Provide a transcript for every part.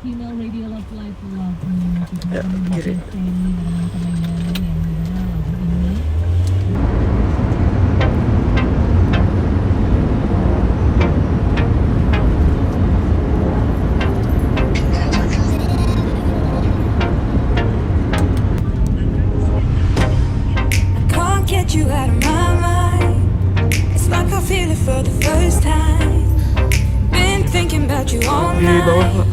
Female Radio Love Life Love. Ya, kiri. Can't get you out of my mind. It's like I feel it for the first time. Been thinking about you all Di bawah, night.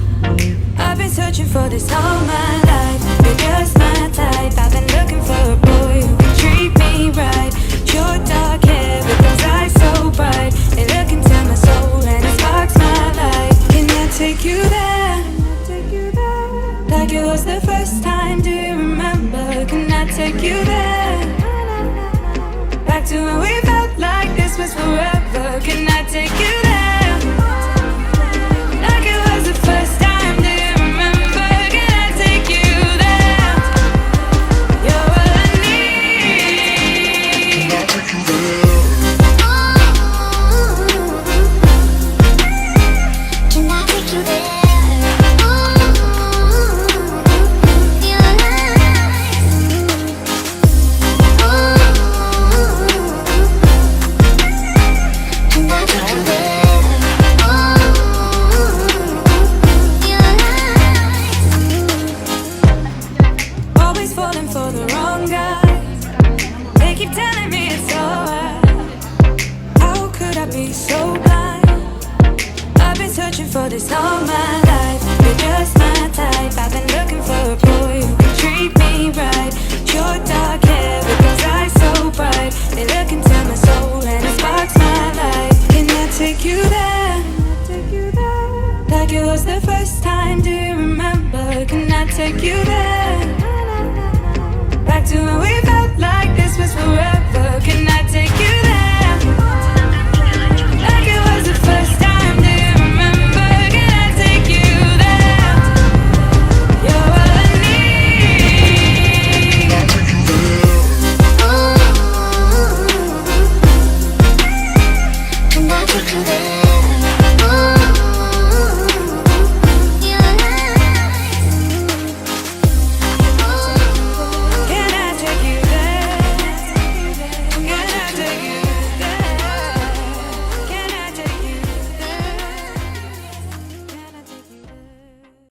Pak. I've been searching for this all my life. You're just my type. I've been looking for a boy who can treat me right. Your dark hair with those eyes so bright. They look into my soul and it sparks my life. Can I take you there? Like it was the first time, do you remember? Can I take you there? Back to when we felt like this was forever. Can I take you there? Like it was the first time, do you remember? Can I take you there? You're all I need. Can I take you there? Can I take you there? Always falling for the wrong guys. They keep telling me it's alright. How could I be so blind? I've been searching for this all my life. You're just my type. I've been looking for a boy who can treat me right. Your dark hair with those eyes so bright. They look into my soul and it sparks my life. Can I take you there? Like it was the first time, do you remember? Can I take you there? Back to when we